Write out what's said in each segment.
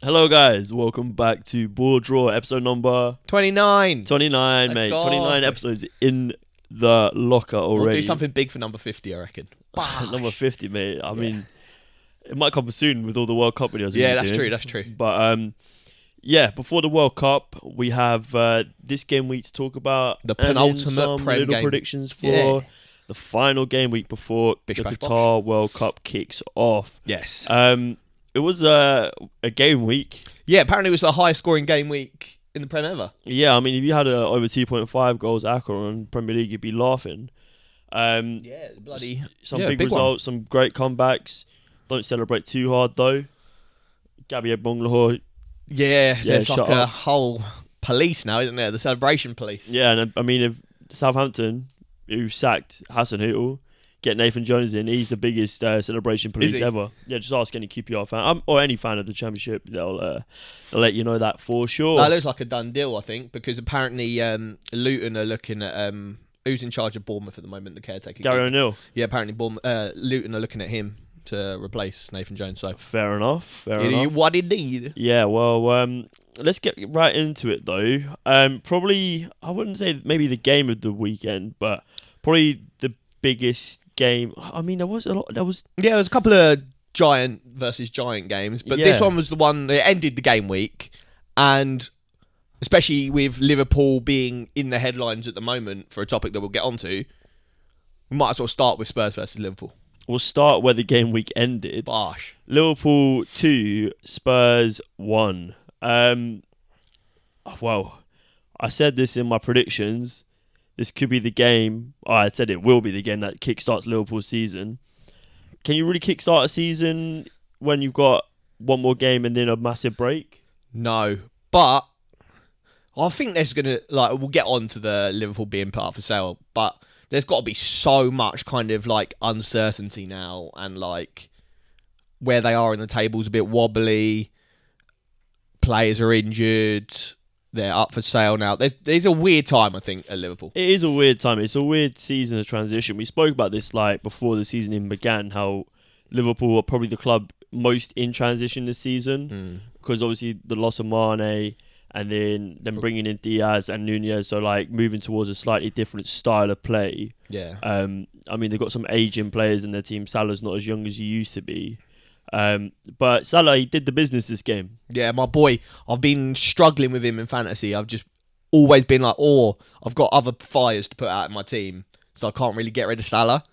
Hello guys, welcome back to BoreDraw, episode number 29. 29, mate. 29 episodes in the locker already. We'll do something big for number 50, I reckon. Number 50, mate. I mean, it might come soon with all the World Cup videos. Yeah, that's true. But before the World Cup, we have this game week to talk about. The penultimate some Prem little game. Predictions for the final game week before the Qatar World Cup kicks off. Yes. It was a game week. Yeah, apparently it was the highest scoring game week in the Prem ever. Yeah, I mean, if you had over 2.5 goals Accra on Premier League, you'd be laughing. Some big results, some great comebacks. Don't celebrate too hard though. Gabriel Jesus. Yeah, there's like a whole police now, isn't there? The celebration police. Yeah, and I mean, if Southampton, who sacked Hassan Hootel, get Nathan Jones in, he's the biggest celebration police ever. Yeah, just ask any QPR fan or any fan of the Championship. They'll let you know that for sure. That looks like a done deal, I think, because apparently Luton are looking at who's in charge of Bournemouth at the moment, the caretaker. Gary O'Neill. Yeah, apparently Luton are looking at him to replace Nathan Jones. So fair enough. What indeed? Yeah, well, let's get right into it though. Probably I wouldn't say maybe the game of the weekend, but probably the biggest game. I mean, there was a couple of giant versus giant games, but this one was the one that ended the game week, and especially with Liverpool being in the headlines at the moment for a topic that we'll get onto, we might as well start with Spurs versus Liverpool. We'll start where the game week ended. Bosh. Liverpool 2, Spurs 1. Well, I said this in my predictions. This could be the game. I said it will be the game that kickstarts Liverpool's season. Can you really kickstart a season when you've got one more game and then a massive break? No, but I think there's gonna we'll get on to the Liverpool being put up for sale, but there's got to be so much kind of uncertainty now, and where they are in the table's a bit wobbly. Players are injured. They're up for sale now. There's a weird time, I think, at Liverpool. It is a weird time. It's a weird season of transition. We spoke about this before the season even began, how Liverpool are probably the club most in transition this season, because obviously the loss of Mane and then them bringing in Diaz and Nunez, so moving towards a slightly different style of play. Yeah. I mean, they've got some aging players in their team. Salah's not as young as he used to be. But Salah, he did the business this game. Yeah, my boy. I've been struggling with him in fantasy. I've just always been I've got other fires to put out in my team, so I can't really get rid of Salah.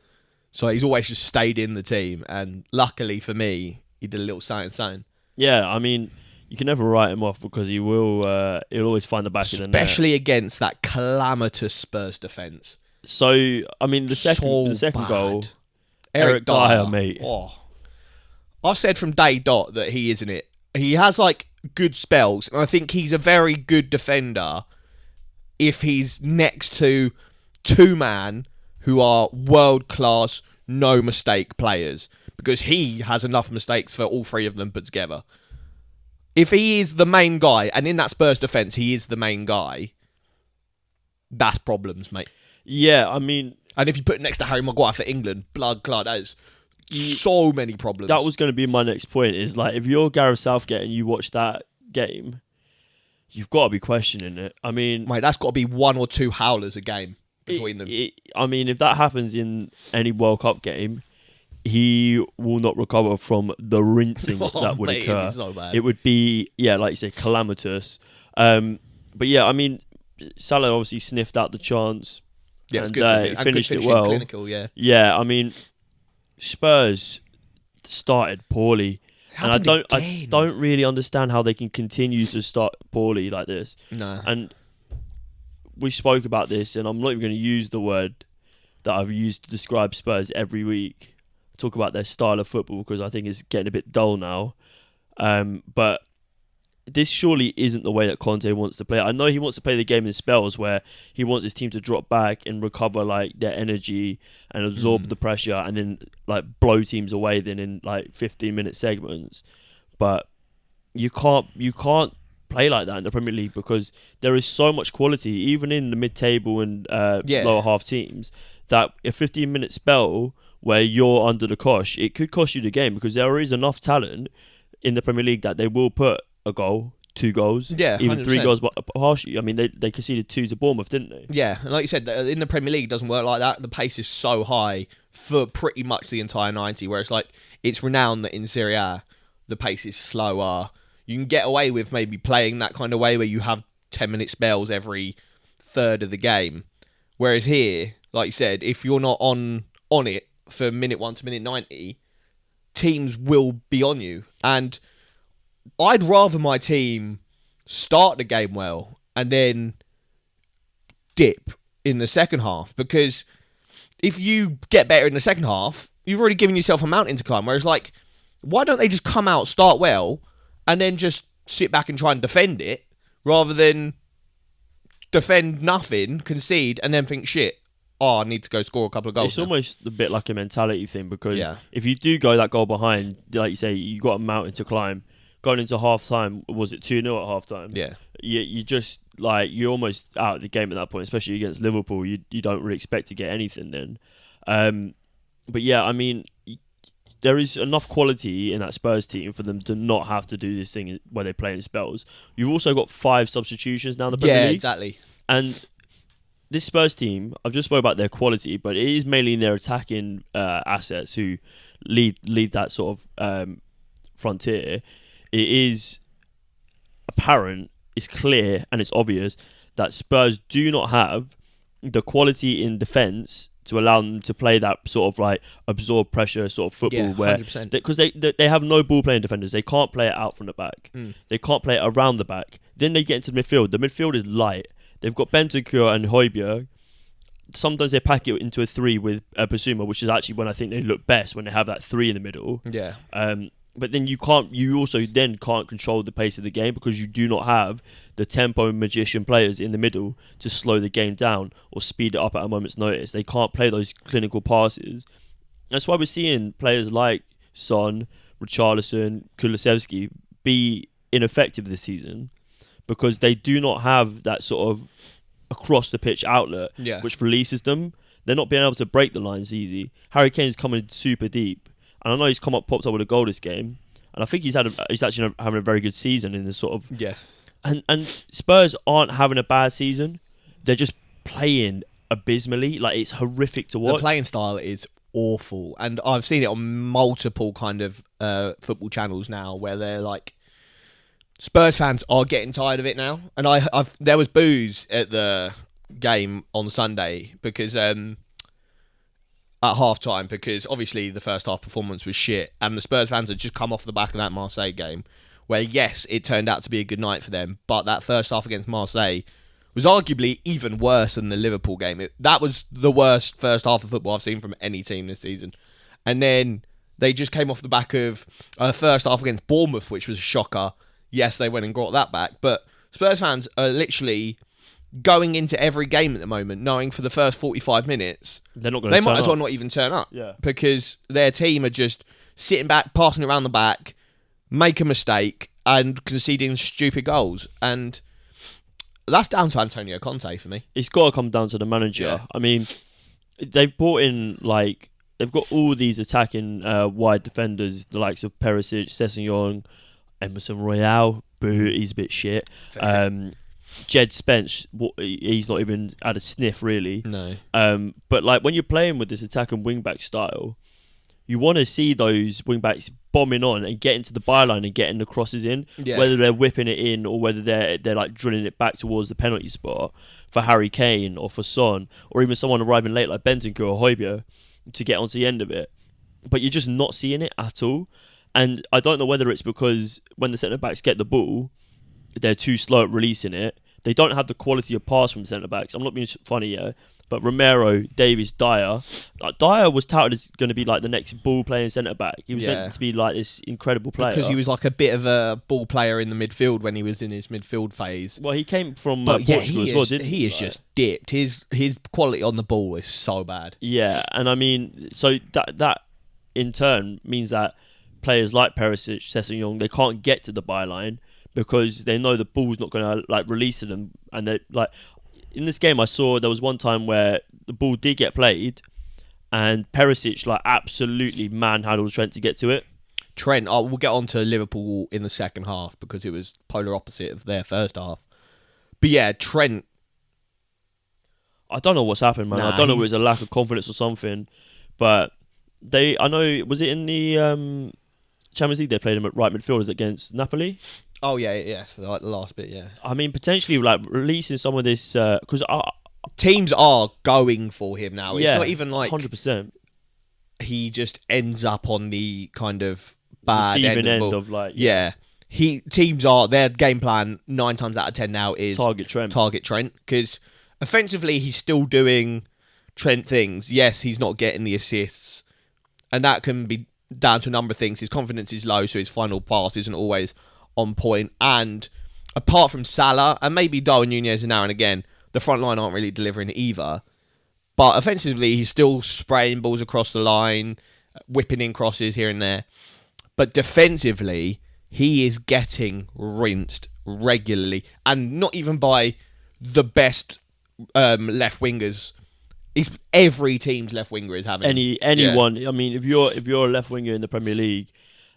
So he's always just stayed in the team, and luckily for me, he did a little something. Yeah, I mean, you can never write him off because he will. He'll always find the back of the net, especially against that calamitous Spurs defence. So I mean, the second goal, Eric Dyer, mate. Oh. I've said from day dot that he isn't it. He has good spells, and I think he's a very good defender if he's next to two man who are world class, no mistake players, because he has enough mistakes for all three of them put together. If he is the main guy, and in that Spurs defence he is the main guy, that's problems, mate. Yeah, I mean, and if you put it next to Harry Maguire for England, blood clot, that is so many problems. That was going to be my next point, is if you're Gareth Southgate and you watch that game, you've got to be questioning it. I mean, mate, that's got to be one or two howlers a game between them. I mean, if that happens in any World Cup game, he will not recover from the rinsing that would occur. It'd be so bad. It would be, like you say, calamitous. But yeah, I mean, Salah obviously sniffed out the chance. Yeah, and it's good. He finished it well. Clinical, yeah. Yeah, I mean, Spurs started poorly, and I don't really understand how they can continue to start poorly like this. No. And we spoke about this, and I'm not even going to use the word that I've used to describe Spurs every week. Talk about their style of football, because I think it's getting a bit dull now. But this surely isn't the way that Conte wants to play. I know he wants to play the game in spells where he wants his team to drop back and recover their energy and absorb the pressure, and then blow teams away then in 15-minute segments. But you can't play like that in the Premier League, because there is so much quality even in the mid-table and lower half teams, that a 15-minute spell where you're under the cosh, it could cost you the game, because there is enough talent in the Premier League that they will put a goal, 2 goals, Yeah, even 3 100%. goals, but partially. I mean, they conceded 2 to Bournemouth, didn't they? Yeah, and like you said, in the Premier League, it doesn't work like that. The pace is so high for pretty much the entire 90, whereas like it's renowned that in Serie A, the pace is slower. You can get away with maybe playing that kind of way where you have 10-minute spells every third of the game. Whereas here, like you said, if you're not on it for minute 1 to minute 90, teams will be on you. And I'd rather my team start the game well and then dip in the second half, because if you get better in the second half, you've already given yourself a mountain to climb. Whereas, like, why don't they just come out, start well, and then just sit back and try and defend it, rather than defend nothing, concede, and then think, shit, I need to go score a couple of goals. It's now. almost a bit like a mentality thing, because Yeah. if you do go that goal behind, like you say, you got a mountain to climb. Going into half time, was it 2-0 at half time? Yeah. You just, like, you're almost out of the game at that point, especially against Liverpool. You don't really expect to get anything then. But yeah, I mean, there is enough quality in that Spurs team for them to not have to do this thing where they play in spells. You've also got 5 substitutions down the Premier Yeah, League. exactly. And this Spurs team, I've just spoke about their quality, but it is mainly in their attacking assets who lead that sort of frontier. It is apparent, it's clear, and it's obvious that Spurs do not have the quality in defence to allow them to play that sort of like absorb pressure sort of football, Yeah, where 100%. because they have no ball playing defenders. They can't play it out from the back. They can't play it around the back. Then they get into the midfield. The midfield is light. They've got Bentancur and Højbjerg. Sometimes they pack it into a 3 with Basuma, which is actually when I think they look best, when they have that 3 in the middle. Yeah. But then you also then can't control the pace of the game, because you do not have the tempo magician players in the middle to slow the game down or speed it up at a moment's notice. They can't play those clinical passes. That's why we're seeing players like Son, Richarlison, Kulusevski be ineffective this season, because they do not have that sort of across the pitch outlet, Yeah. which releases them. They're not being able to break the lines easy. Harry Kane's coming super deep. And I know he's popped up with a goal this game, and I think he's actually having a very good season in this sort of. Yeah. And Spurs aren't having a bad season; they're just playing abysmally. Like, it's horrific to watch. The playing style is awful, and I've seen it on multiple kind of football channels now, where they're like, Spurs fans are getting tired of it now. And there was boos at the game on Sunday because at half time, because obviously the first half performance was shit, and the Spurs fans had just come off the back of that Marseille game where, yes, it turned out to be a good night for them, but that first half against Marseille was arguably even worse than the Liverpool game. That was the worst first half of football I've seen from any team this season. And then they just came off the back of a first half against Bournemouth, which was a shocker. Yes, they went and got that back, but Spurs fans are literally going into every game at the moment knowing for the first 45 minutes They're not going to. they might as well not even turn up. Yeah. Because their team are just sitting back, passing around the back, make a mistake, and conceding stupid goals. And that's down to Antonio Conte for me. It's got to come down to the manager. Yeah. I mean, they've brought in, like, they've got all these attacking wide defenders, the likes of Perisic, Sessegnon, Emerson Royale. Boo, he's a bit shit. Jed Spence, he's not even had a sniff, really. No. But like, when you're playing with this attack and wing-back style, you want to see those wing-backs bombing on and getting to the byline and getting the crosses in, Yeah. whether they're whipping it in or whether they're like drilling it back towards the penalty spot for Harry Kane or for Son, or even someone arriving late like Bentancur or Højbjerg to get onto the end of it. But you're just not seeing it at all. And I don't know whether it's because when the centre-backs get the ball, they're too slow at releasing it. They don't have the quality of pass from centre-backs. I'm not being funny here, but Romero, Davies, Dyer. Dyer was touted as going to be like the next ball-playing centre-back. He was meant to be like this incredible player. Because he was like a bit of a ball player in the midfield when he was in his midfield phase. Well, he came from But Portugal as well, didn't he? He is just dipped. His quality on the ball is so bad. Yeah, and I mean, so that in turn means that players like Perisic, Sessegnon, they can't get to the byline because they know the ball's not going to like release to them. And they like in this game, I saw there was one time where the ball did get played, and Perisic like absolutely manhandled Trent to get to it. Trent, we'll get on to Liverpool in the second half because it was polar opposite of their first half. But yeah, Trent. I don't know what's happened, man. I don't know if it's a lack of confidence or something, but I know, was it in the Champions League they played him at right midfielders against Napoli? Oh yeah, for like the last bit, yeah. I mean, potentially like releasing some of this because teams are going for him now. It's not even like 100%. He just ends up on the kind of bad receiving end of like teams are, their game plan 9 times out of 10 now is target Trent because offensively he's still doing Trent things. Yes, he's not getting the assists, and that can be down to a number of things. His confidence is low, so his final pass isn't always on point. And apart from Salah and maybe Darwin Nunez now and again, the front line aren't really delivering either. But offensively, he's still spraying balls across the line, whipping in crosses here and there. But defensively, he is getting rinsed regularly, and not even by the best left wingers. Every team's left winger is having anyone. Yeah. I mean, if you're a left winger in the Premier League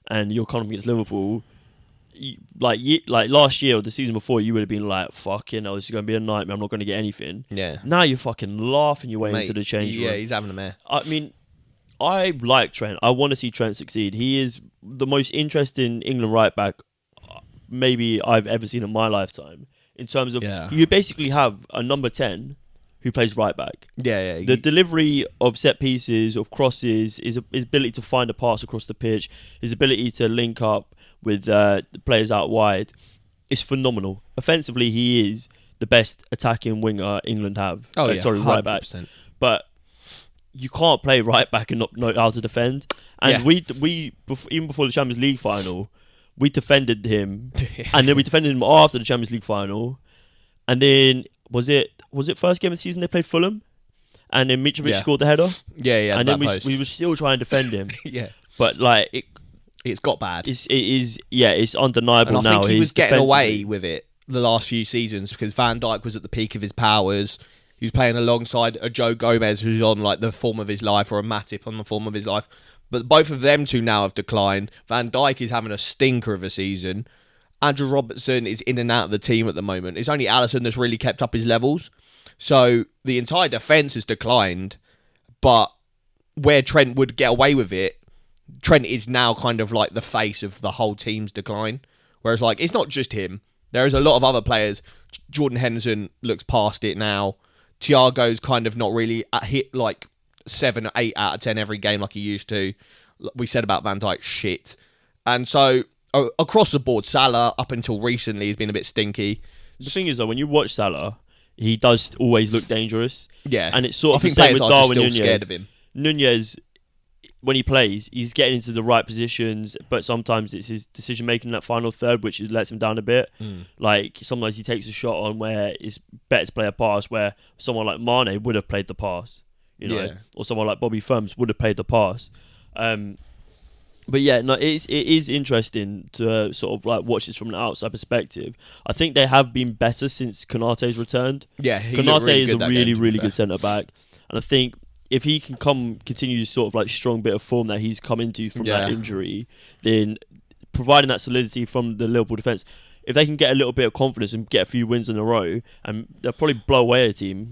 and you're coming against Liverpool, like last year or the season before, you would have been like, "Fucking hell, this is going to be a nightmare. I'm not going to get anything." Yeah. Now you're fucking laughing your way into the change room. Yeah, he's having a mare. I mean, I like Trent. I want to see Trent succeed. He is the most interesting England right back maybe I've ever seen in my lifetime. In terms of you basically have a number 10 who plays right back. Yeah. The delivery of set pieces, of crosses, his ability to find a pass across the pitch, his ability to link up with the players out wide is phenomenal. Offensively, he is the best attacking winger England have. Right back. But you can't play right back and not know how to defend. And we even before the Champions League final, we defended him, and then we defended him after the Champions League final. And then was it first game of the season they played Fulham, and then Mitrovic scored the header. Yeah. And then we were still trying to defend him. Yeah. But like it's got bad. It's undeniable and now. I think he was getting away with it the last few seasons because Van Dijk was at the peak of his powers. He was playing alongside a Joe Gomez who's on like the form of his life, or a Matip on the form of his life. But both of them two now have declined. Van Dijk is having a stinker of a season. Andrew Robertson is in and out of the team at the moment. It's only Alisson that's really kept up his levels. So the entire defence has declined. But where Trent would get away with it, Trent is now kind of like the face of the whole team's decline. Whereas like it's not just him. There is a lot of other players. Jordan Henderson looks past it now. Thiago's kind of not really hit like 7 or 8 out of 10 every game like he used to. We said about Van Dijk, shit. And so across the board, Salah up until recently has been a bit stinky. The thing is though, when you watch Salah, he does always look dangerous. Yeah. And it's sort of the same with Darwin Nunez. Scared of him. Nunez, when he plays, he's getting into the right positions, but sometimes it's his decision making in that final third which lets him down a bit. Like sometimes he takes a shot on where it's better to play a pass where someone like Mane would have played the pass, or someone like Bobby Firms would have played the pass. But yeah, no, it is interesting to sort of like watch this from an outside perspective. I think they have been better since Konate's returned. Yeah, Konate is a really good centre back, and I think if he can continue sort of like strong bit of form that he's come into from that injury, then providing that solidity from the Liverpool defence, if they can get a little bit of confidence and get a few wins in a row, and they'll probably blow away a team,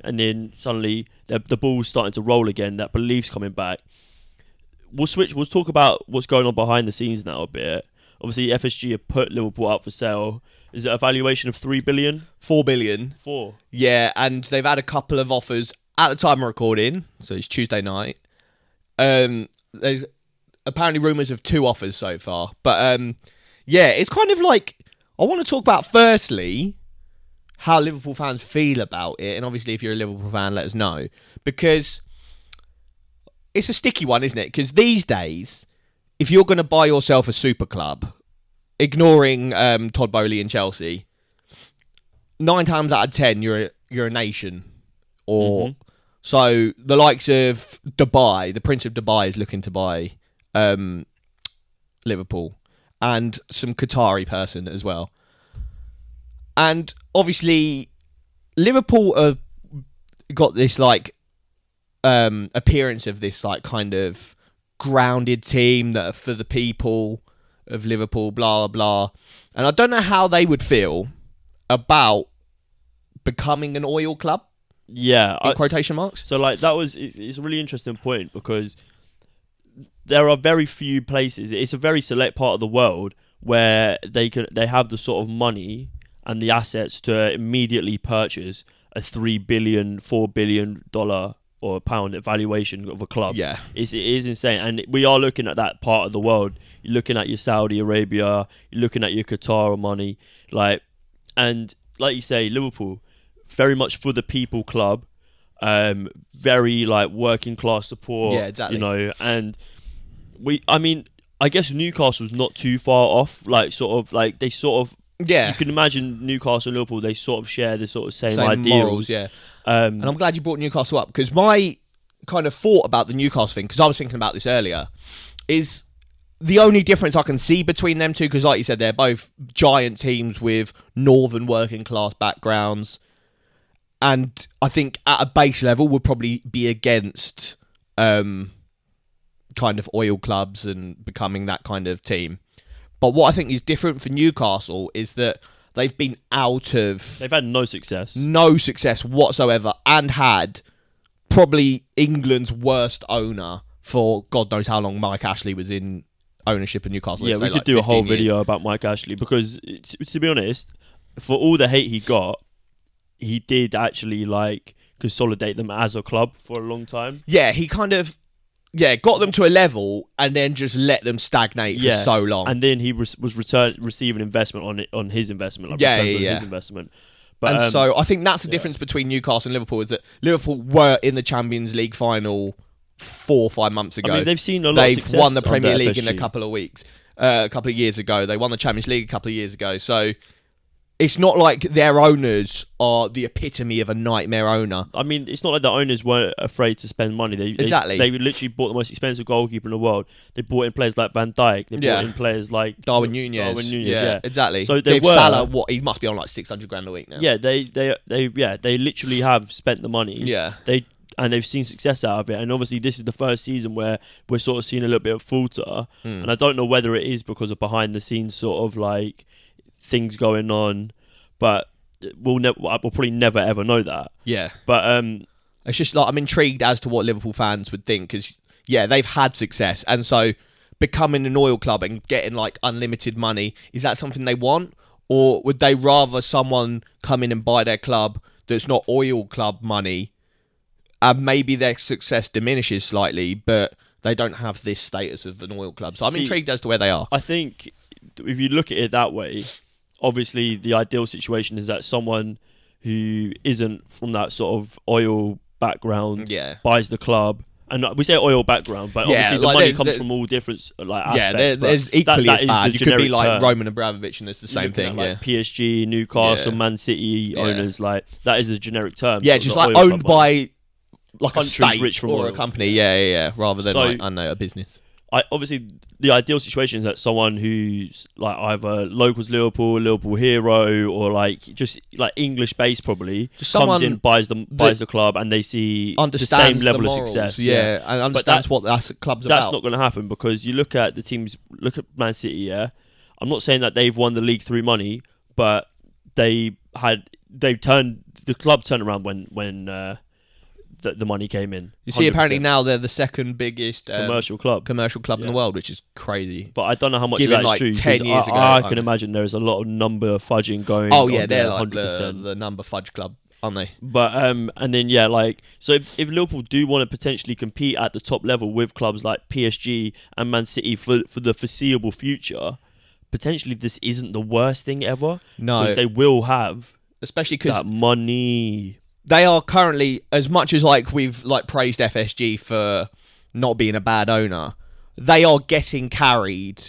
and then suddenly the ball's starting to roll again, that belief's coming back. We'll talk about what's going on behind the scenes now a bit. Obviously, FSG have put Liverpool up for sale. Is it a valuation of 3 billion? 4 billion. 4. Yeah, and they've had a couple of offers at the time of recording, so it's Tuesday night. There's apparently rumours of 2 offers so far. But it's kind of like, I want to talk about firstly how Liverpool fans feel about it. And obviously if you're a Liverpool fan, let us know. Because it's a sticky one, isn't it? Because these days, if you're going to buy yourself a super club, ignoring Todd Bowley and Chelsea, 9 times out of 10, you're a nation. Or so the likes of Dubai, the Prince of Dubai is looking to buy Liverpool, and some Qatari person as well. And obviously, Liverpool have got this like appearance of this like kind of grounded team that are for the people of Liverpool, blah, blah. And I don't know how they would feel about becoming an oil club, Yeah, in quotation marks. So like it's a really interesting point because there are very few places. It's a very select part of the world where they have the sort of money and the assets to immediately purchase a $3 billion, $4 billion or pound valuation of a club. Yeah. It is insane. And we are looking at that part of the world. You're looking at your Saudi Arabia, you're looking at your Qatar money, and like you say, Liverpool, very much for the people club, very like working class support. Yeah, exactly. And I guess Newcastle's not too far off. You can imagine Newcastle and Liverpool, they sort of share the sort of same ideals. Morals, yeah. And I'm glad you brought Newcastle up, because my kind of thought about the Newcastle thing, because I was thinking about this earlier, is the only difference I can see between them two, because like you said, they're both giant teams with northern working class backgrounds, and I think at a base level would probably be against kind of oil clubs and becoming that kind of team. But what I think is different for Newcastle is that they've been they've had no success whatsoever, and had probably England's worst owner for God knows how long. Mike Ashley was in ownership of Newcastle. Yeah, we could do a whole video about Mike Ashley, because to be honest, for all the hate he got, he did actually consolidate them as a club for a long time. Yeah, he kind of got them to a level and then just let them stagnate for so long. And then he was receiving investment on his investment, his investment. But so I think that's the difference between Newcastle and Liverpool, is that Liverpool were in the Champions League final 4 or 5 months ago. I mean, they've seen a lot of success. They've won the Premier under League FSG. in a couple of weeks, a couple of years ago. They won the Champions League a couple of years ago. So it's not like their owners are the epitome of a nightmare owner. I mean, it's not like the owners weren't afraid to spend money. They literally bought the most expensive goalkeeper in the world. They brought in players like Van Dijk. They brought in players like Darwin Nunez. Yeah, exactly. So Salah, he must be on like $600,000 a week now. Yeah, they literally have spent the money. Yeah. They've seen success out of it. And obviously this is the first season where we're sort of seeing a little bit of falter. And I don't know whether it is because of behind the scenes sort of things going on, but we'll probably never ever know that. Yeah. But it's just I'm intrigued as to what Liverpool fans would think, because they've had success, and so becoming an oil club and getting unlimited money, is that something they want, or would they rather someone come in and buy their club that's not oil club money, and maybe their success diminishes slightly, but they don't have this status of an oil club? So I'm intrigued as to where they are. I think if you look at it that way, obviously the ideal situation is that someone who isn't from that sort of oil background buys the club. And we say oil background, but obviously the money comes from all different aspects. Yeah, there's equally as bad. You could be like term. Roman Abramovich and it's the same thing. PSG, Newcastle, Man City owners, that is a generic term. Yeah, just owned by a state rich from or oil. A company. Yeah, rather than a business. Obviously, the ideal situation is that someone who's either locals Liverpool hero, or just English based, probably just comes in, buys the club, and they see the same level of success. Yeah, and understands what that club's about. That's not going to happen, because you look at the teams. Look at Man City. Yeah, I'm not saying that they've won the league through money, but the club turned around when the money came in. You see, 100%. Apparently now they're the second biggest commercial club in the world, which is crazy. But I don't know how much of that is true. 10 years ago, I can imagine there's a lot of number fudging going. Oh yeah, they're like the number fudge club, aren't they? But and then so if Liverpool do want to potentially compete at the top level with clubs like PSG and Man City for the foreseeable future, potentially this isn't the worst thing ever. No, because they will have, especially because that money. They are currently, as much as we've praised FSG for not being a bad owner, they are getting carried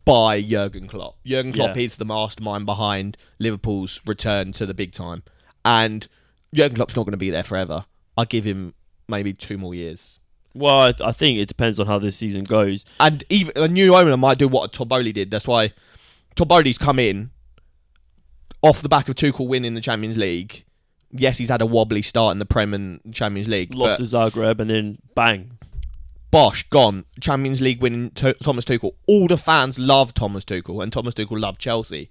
by Jurgen Klopp. Jurgen Klopp is the mastermind behind Liverpool's return to the big time, and Jurgen Klopp's not going to be there forever. I'll give him maybe 2 more years. Well, I think it depends on how this season goes. And even a new owner might do what Tobolli did. That's why Tobolli's come in off the back of Tuchel winning the Champions League. Yes, he's had a wobbly start in the Prem and Champions League. Lost to Zagreb and then bang. Bosch gone, Champions League winning Thomas Tuchel. All the fans love Thomas Tuchel, and Thomas Tuchel loved Chelsea.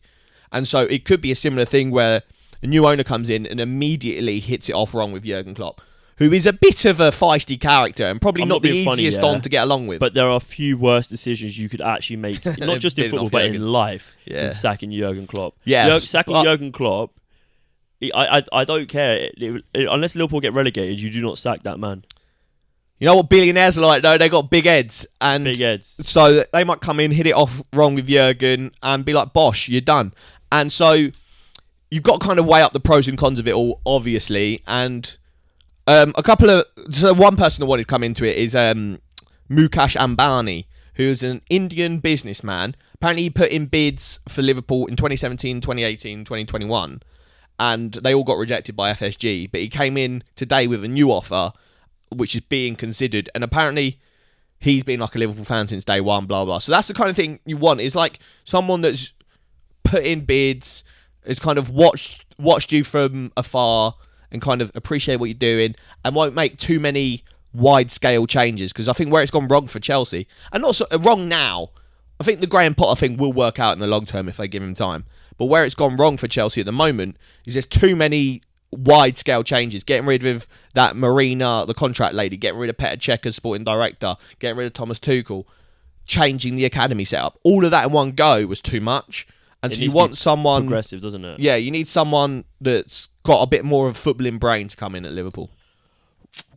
And so it could be a similar thing where a new owner comes in and immediately hits it off wrong with Jurgen Klopp, who is a bit of a feisty character and probably not the easiest on to get along with. But there are a few worse decisions you could actually make, not just in football, but in life, than sacking Jurgen Klopp. Yeah. Sacking Jurgen Klopp, I don't care. Unless Liverpool get relegated, you do not sack that man. You know what billionaires are like, though? They got big heads. And big heads. So they might come in, hit it off wrong with Jurgen, and be like, Bosh, you're done. And so you've got to kind of weigh up the pros and cons of it all, obviously. And one person that wanted to come into it is Mukesh Ambani, who's an Indian businessman. Apparently he put in bids for Liverpool in 2017, 2018, 2021, and they all got rejected by FSG. But he came in today with a new offer, which is being considered, and apparently he's been like a Liverpool fan since day one, blah blah. So that's the kind of thing you want, is like someone that's put in bids, has kind of watched you from afar and kind of appreciate what you're doing, and won't make too many wide scale changes. Because I think where it's gone wrong for Chelsea, and not so wrong now, I think the Graham Potter thing will work out in the long term if they give him time. But where it's gone wrong for Chelsea at the moment is there's too many wide scale changes. Getting rid of that Marina, the contract lady, getting rid of Petr Cech as sporting director, getting rid of Thomas Tuchel, changing the academy setup. All of that in one go was too much. And so you want someone progressive, doesn't it? Yeah, you need someone that's got a bit more of a footballing brain to come in at Liverpool.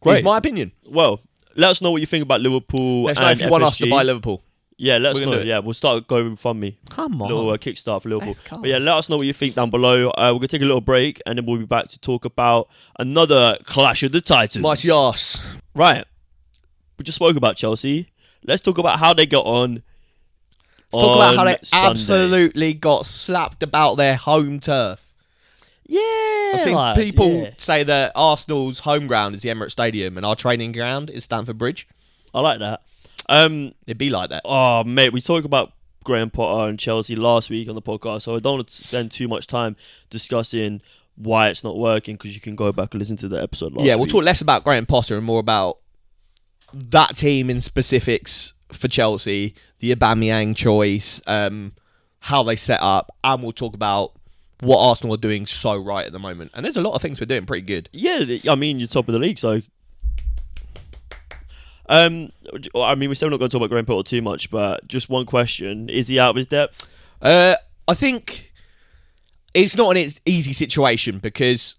Great. Is my opinion. Well, let us know what you think about Liverpool. Let us know if you want us to buy Liverpool. Yeah, let us know. Yeah, we'll start going from me. Come on. Little kickstart for Liverpool. But yeah, let us know what you think down below. We're going to take a little break, and then we'll be back to talk about another Clash of the Titans. Mighty arse. Right. We just spoke about Chelsea. Let's talk about how they got on. Let's talk about how they Sunday. absolutely got slapped about their home turf. Yeah. I've seen people say that Arsenal's home ground is the Emirates Stadium and our training ground is Stamford Bridge. I like that. It'd be like that. Oh, mate, we talked about Graham Potter and Chelsea last week on the podcast, so I don't want to spend too much time discussing why it's not working, because you can go back and listen to the episode last week. Yeah, we'll talk less about Graham Potter and more about that team in specifics for Chelsea, the Aubameyang choice, how they set up, and we'll talk about what Arsenal are doing so right at the moment. And there's a lot of things we're doing pretty good. Yeah, I mean, you're top of the league, so... I mean, we're still not going to talk about Graham Potter too much, but just one question. Is he out of his depth? I think it's not an easy situation, because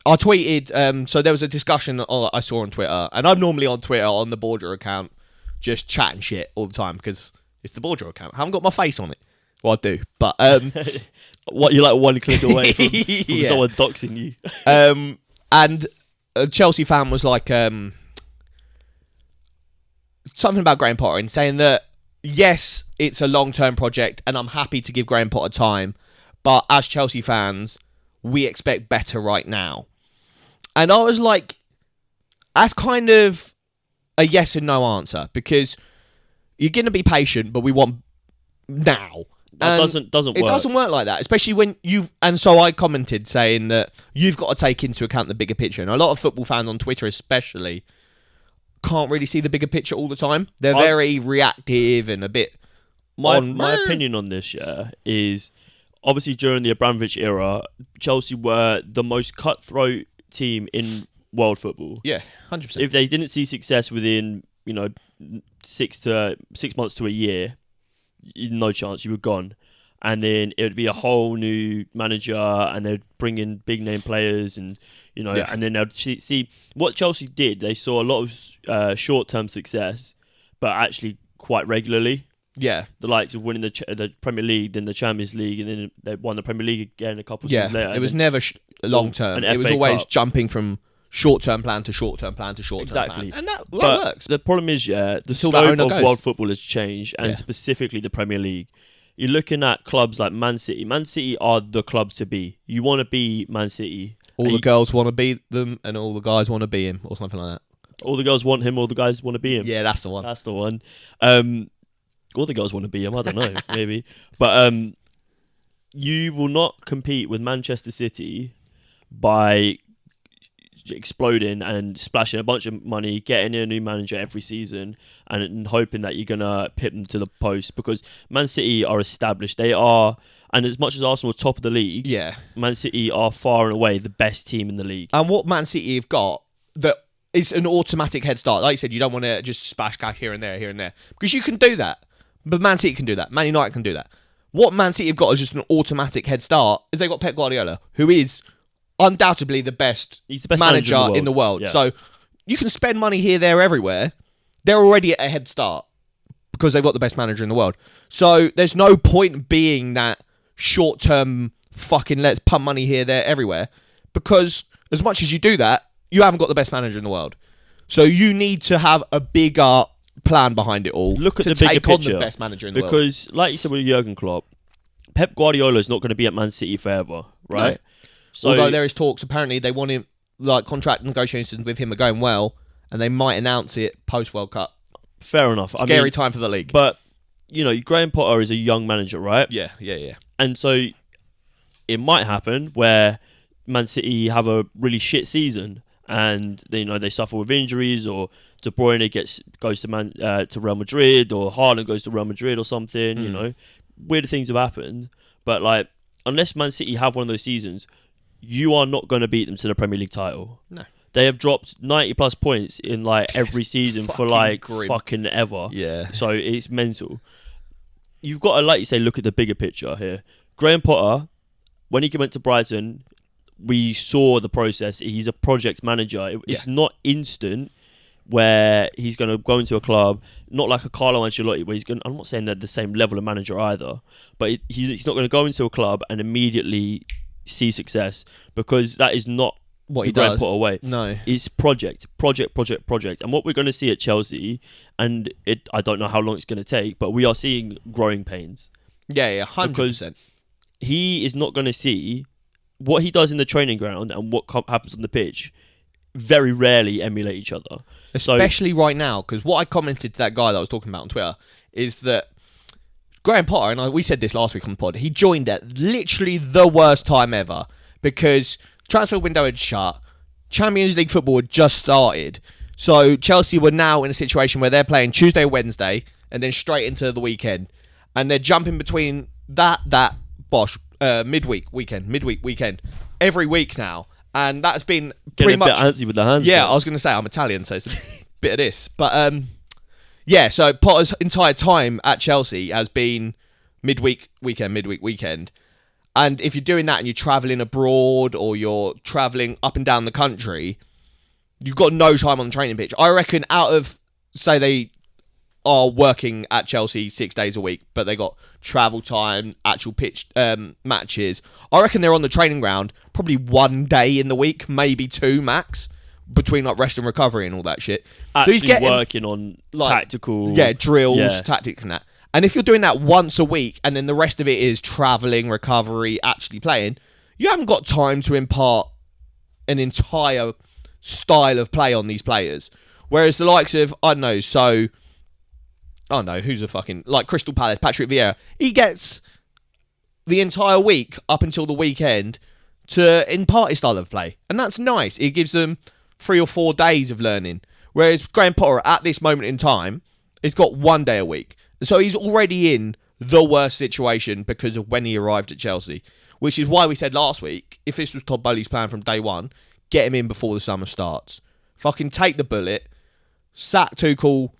I tweeted... so there was a discussion I saw on Twitter, and I'm normally on Twitter on the BoreDraw account, just chatting shit all the time, because it's the BoreDraw account. I haven't got my face on it. Well, I do, but... What, you're like one click away from someone doxing you. And a Chelsea fan was like... something about Graham Potter, and saying that, yes, it's a long-term project, and I'm happy to give Graham Potter time, but as Chelsea fans, we expect better right now. And I was like, that's kind of a yes and no answer, because you're going to be patient, but we want now. That doesn't work. It doesn't work like that, especially when you've... And so I commented saying that you've got to take into account the bigger picture. And a lot of football fans on Twitter especially can't really see the bigger picture all the time. They're very reactive and a bit... My opinion on this, is obviously during the Abramovich era, Chelsea were the most cutthroat team in world football. Yeah, 100%. If they didn't see success within, 6 months to a year, no chance, you were gone. And then it would be a whole new manager, and they'd bring in big name players, and and then they'd see what Chelsea did. They saw a lot of short term success, but actually quite regularly. Yeah, the likes of winning the Premier League, then the Champions League, and then they won the Premier League again a couple of seasons later. It was never long term. It was always jumping from short-term plan to short-term plan to short-term plan. And that works. The problem is, the scope of world football has changed, and specifically the Premier League. You're looking at clubs like Man City. Man City are the club to be. You want to be Man City. All the girls want to be them, and all the guys want to be him, or something like that. All the girls want him, all the guys want to be him. Yeah, that's the one. That's the one. All the girls want to be him, I don't know, maybe. But you will not compete with Manchester City by exploding and splashing a bunch of money, getting a new manager every season, and hoping that you're gonna pip them to the post, because Man City are established. They are, and as much as Arsenal are top of the league, Yeah. Man City are far and away the best team in the league. And what Man City have got that is an automatic head start. Like you said, you don't want to just splash cash here and there, because you can do that. But Man City can do that. Man United can do that. What Man City have got is just an automatic head start. Is they got Pep Guardiola, who is undoubtedly the best, He's the best manager in the world. Yeah. So you can spend money here, there, everywhere. They're already at a head start because they've got the best manager in the world. So there's no point being that short-term fucking let's pump money here, there, everywhere, because as much as you do that, you haven't got the best manager in the world. So you need to have a bigger plan behind it all. Look at to the bigger take on picture, the best manager in the world. because, like you said with Jurgen Klopp, Pep Guardiola is not going to be at Man City forever, right? No. So, although there is talks, apparently they want him, like contract negotiations with him are going well, and they might announce it post World Cup. fair enough. Scary time for the league. But Graham Potter is a young manager, right? Yeah. And so it might happen where Man City have a really shit season, and they suffer with injuries, or De Bruyne goes to Real Madrid, or Haaland goes to Real Madrid or something. Weird things have happened, but like, unless Man City have one of those seasons, you are not going to beat them to the Premier League title. No. They have dropped 90 plus points in like every season for like grim. fucking ever. Yeah. So it's mental. You've got to, like you say, look at the bigger picture here. Graham Potter, when he went to Brighton, we saw the process. He's a project manager. It's not instant where he's going to go into a club, not like a Carlo Ancelotti, where I'm not saying they're the same level of manager either, but he's not going to go into a club and immediately see success, because that is not What the he Graham does. Potter way. No. It's project. And what we're going to see at Chelsea, and I don't know how long it's going to take, but we are seeing growing pains. Yeah, 100%. He is not going to see what he does in the training ground and what happens on the pitch. Very rarely emulate each other. Especially right now, because what I commented to that guy that I was talking about on Twitter is that Graham Potter, and we said this last week on the pod, he joined at literally the worst time ever, because transfer window had shut, Champions League football had just started, so Chelsea were now in a situation where they're playing Tuesday or Wednesday, and then straight into the weekend, and they're jumping between midweek, weekend, every week now. And that's been pretty much... Getting a bit antsy with the hands. Yeah, though. I was going to say, I'm Italian, so it's a bit of this. But, so Potter's entire time at Chelsea has been midweek, weekend. And if you're doing that and you're travelling abroad, or you're travelling up and down the country, you've got no time on the training pitch. I reckon out of, say they are working at Chelsea 6 days a week, but they got travel time, actual pitch matches, I reckon they're on the training ground probably 1 day in the week, maybe 2 max, between like rest and recovery and all that shit. Actually, so he's getting working on tactical... drills, tactics and that. And if you're doing that once a week, and then the rest of it is travelling, recovery, actually playing, you haven't got time to impart an entire style of play on these players. Whereas the likes of, who's a fucking... Like Crystal Palace, Patrick Vieira, he gets the entire week up until the weekend to impart his style of play. And that's nice. It gives them 3 or 4 days of learning. Whereas Graham Potter, at this moment in time, has got 1 day a week. So he's already in the worst situation because of when he arrived at Chelsea. Which is why we said last week, if this was Todd Bowley's plan from day one, get him in before the summer starts. Fucking take the bullet, sack Tuchel,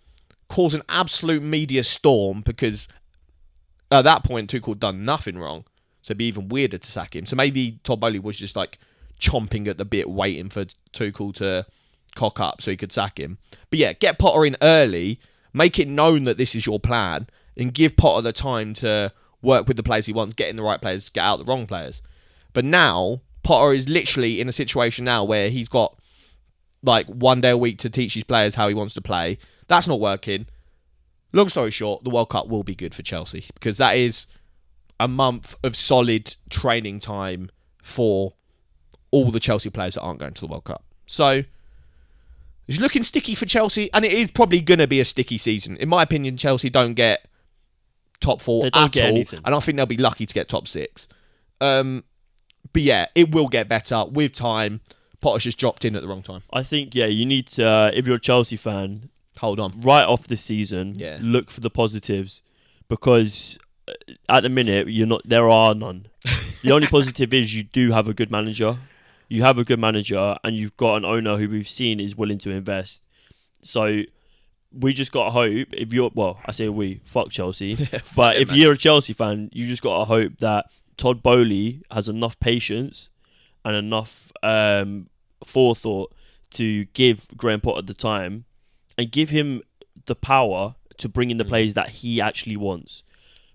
cause an absolute media storm, because at that point Tuchel done nothing wrong, so it'd be even weirder to sack him. So maybe Todd Bowley was just like chomping at the bit, waiting for Tuchel to cock up so he could sack him. But yeah, get Potter in early, make it known that this is your plan, and give Potter the time to work with the players he wants, get in the right players, get out the wrong players. But now Potter is literally in a situation now where he's got like 1 day a week to teach his players how he wants to play. That's not working. Long story short, the World Cup will be good for Chelsea, because that is a month of solid training time for all the Chelsea players that aren't going to the World Cup. So it's looking sticky for Chelsea, and it is probably going to be a sticky season. In my opinion, Chelsea don't get top 4 at all, anything. and I think they'll be lucky to get top 6. But yeah, it will get better with time. Potter's just dropped in at the wrong time. I think, you need to, if you're a Chelsea fan, Hold on. right off the season, Yeah. look for the positives, because at the minute there are none. The only positive is you do have a good manager. You have a good manager, and you've got an owner who we've seen is willing to invest. So we just got to hope, I say we, fuck Chelsea. But if you're a Chelsea fan, you just got to hope that Todd Bowley has enough patience and enough forethought to give Graham Potter the time and give him the power to bring in the players that he actually wants.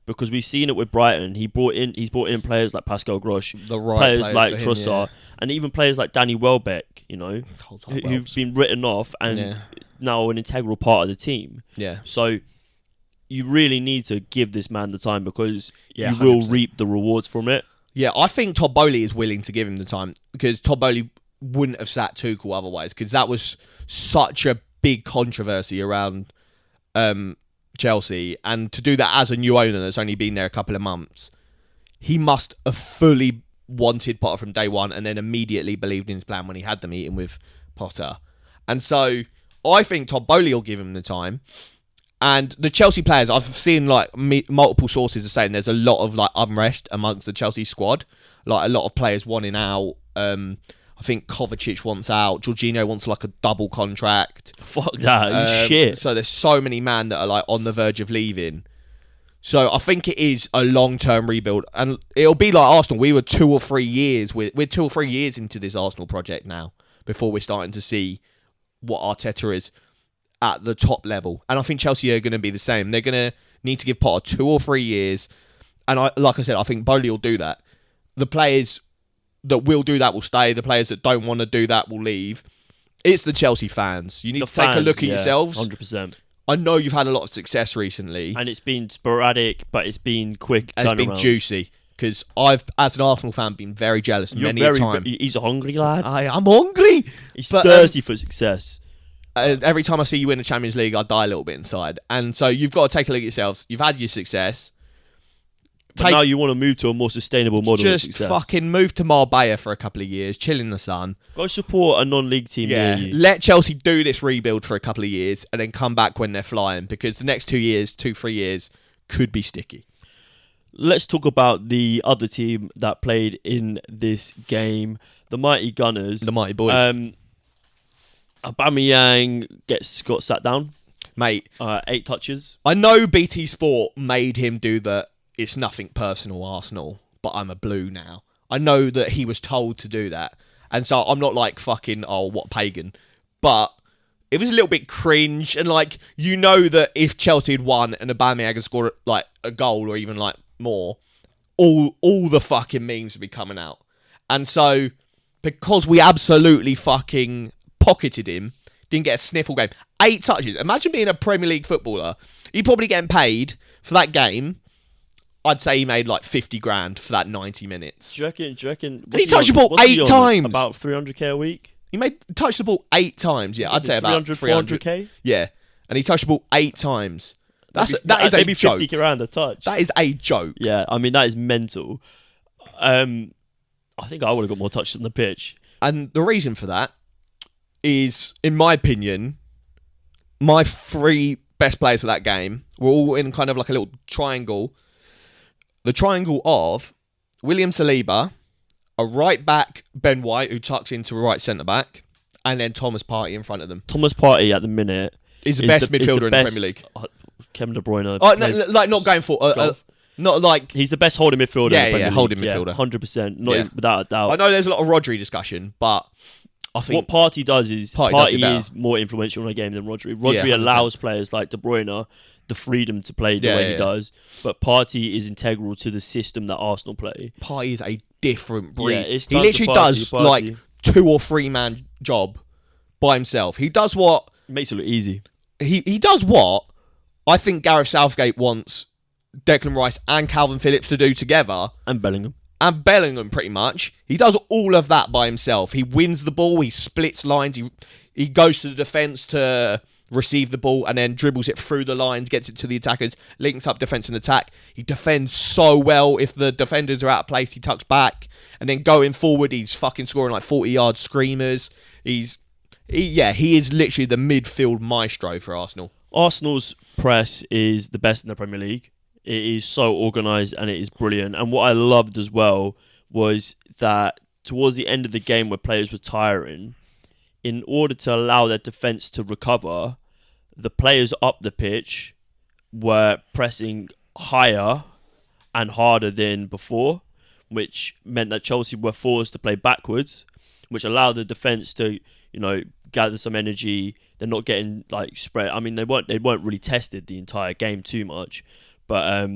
Because we've seen it with Brighton. He's brought in players like Pascal Grosch, players like Trossard, and even players like Danny Welbeck, who've been written off and now an integral part of the team. Yeah. So you really need to give this man the time, because you 100%. will reap the rewards from it. Yeah, I think Todd Bowley is willing to give him the time, because Todd Bowley wouldn't have sat Tuchel otherwise, because that was such a big controversy around Chelsea, and to do that as a new owner that's only been there a couple of months, he must have fully wanted Potter from day one, and then immediately believed in his plan when he had the meeting with Potter. And so I think Todd Bowley will give him the time. And the Chelsea players, I've seen multiple sources are saying there's a lot of unrest amongst the Chelsea squad, a lot of players wanting out. I think Kovacic wants out. Jorginho wants a double contract. Fuck that. Shit. So there's so many men that are on the verge of leaving. So I think it is a long-term rebuild, and it'll be like Arsenal. We're 2 or 3 years into this Arsenal project now before we're starting to see what Arteta is at the top level. And I think Chelsea are going to be the same. They're going to need to give Potter 2 or 3 years, and I think Bowley will do that. The players that will do that will stay. The players that don't want to do that will leave. It's the Chelsea fans. You need to take a look at yourselves. 100%. I know you've had a lot of success recently. And it's been sporadic, but it's been quick. And it's been juicy. Because I've, as an Arsenal fan, been very jealous many a time. He's a hungry lad. I'm hungry. He's thirsty for success. Every time I see you win the Champions League, I die a little bit inside. And so you've got to take a look at yourselves. You've had your success. But now you want to move to a more sustainable model of success. Just fucking move to Marbella for a couple of years, chill in the sun. Go support a non-league team near you. Let Chelsea do this rebuild for a couple of years and then come back when they're flying, because the next 3 years could be sticky. Let's talk about the other team that played in this game, the Mighty Gunners. The Mighty Boys. Aubameyang got sat down. Mate. 8 touches. I know BT Sport made him do the "it's nothing personal, Arsenal, but I'm a blue now." I know that he was told to do that. And so I'm not fucking, what pagan. But it was a little bit cringe. And that if Chelsea had won and Aubameyang had scored a goal or even more, all the fucking memes would be coming out. And so because we absolutely fucking pocketed him, didn't get a sniffle game. 8 touches. Imagine being a Premier League footballer. You're probably getting paid for that game. I'd say he made 50 grand for that 90 minutes. Do you reckon? And he touched the ball 8 times. About 300k a week? He touched the ball 8 times. Yeah, I'd say about 400k. Yeah, and he touched the ball 8 times. That is maybe a joke. 50 grand a touch. That is a joke. Yeah, I mean that is mental. I think I would have got more touches on the pitch. And the reason for that is, in my opinion, my 3 best players for that game were all in kind of a little triangle. The triangle of William Saliba, a right back, Ben White, who tucks into a right centre back, and then Thomas Partey in front of them. Thomas Partey at the minute is the best midfielder in the Premier League. Kevin De Bruyne. Not going for not he's the best holding midfielder. In the Premier League. Holding midfielder, 100%, without a doubt. I know there's a lot of Rodri discussion, but I think what Partey does is Partey is more influential in a game than Rodri. Rodri allows players like De Bruyne the freedom to play the way he does, but Partey is integral to the system that Arsenal play. Partey is a different breed. Yeah, he literally does 2 or 3 man job by himself. He does what makes it look easy. He does what I think Gareth Southgate wants Declan Rice and Calvin Phillips to do together, and Bellingham. Pretty much. He does all of that by himself. He wins the ball. He splits lines. He goes to the defence to receive the ball, and then dribbles it through the lines, gets it to the attackers, links up defence and attack. He defends so well. If the defenders are out of place, he tucks back. And then going forward, he's fucking scoring like 40-yard screamers. He is literally the midfield maestro for Arsenal. Arsenal's press is the best in the Premier League. It is so organised and it is brilliant. And what I loved as well was that towards the end of the game where players were tiring, in order to allow their defence to recover, the players up the pitch were pressing higher and harder than before, which meant that Chelsea were forced to play backwards, which allowed the defence to, gather some energy. They're not getting spread. I mean, they weren't really tested the entire game too much, but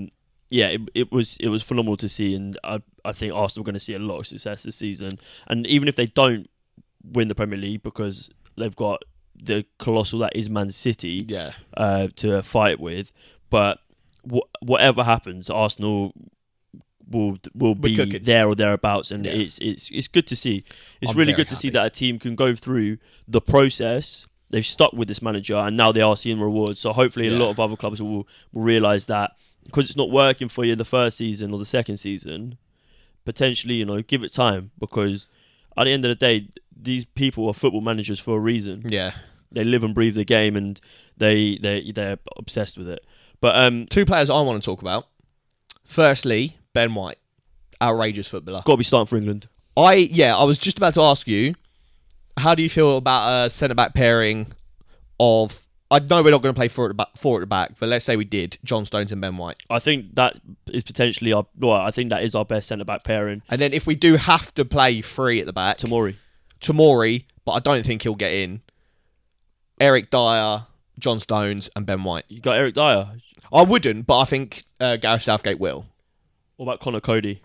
it was phenomenal to see, and I think Arsenal are going to see a lot of success this season. And even if they don't win the Premier League, because they've got the colossal that is Man City to fight with, but whatever happens, Arsenal will be there or thereabouts, and it's good to see. It's really good to see that a team can go through the process. They've stuck with this manager, and now they are seeing rewards. So hopefully, a lot of other clubs will realise that because it's not working for you the first season or the second season, potentially give it time, because at the end of the day, these people are football managers for a reason. Yeah, they live and breathe the game, and they're obsessed with it. But two players I want to talk about. Firstly, Ben White, outrageous footballer. Got to be starting for England. I was just about to ask you, how do you feel about a centre-back pairing of... I know we're not going to play four at the back, but let's say we did, John Stones and Ben White. I think that is potentially I think that is our best centre-back pairing. And then if we do have to play three at the back... Tomori, but I don't think he'll get in. Eric Dyer, John Stones and Ben White. You got Eric Dyer? I wouldn't, but I think Gareth Southgate will. What about Conor Cody?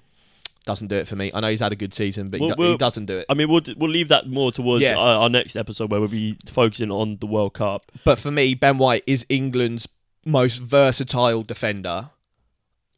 Doesn't do it for me. I know he's had a good season, but he doesn't do it. I mean, we'll leave that more towards our next episode, where we'll be focusing on the World Cup. But for me, Ben White is England's most versatile defender.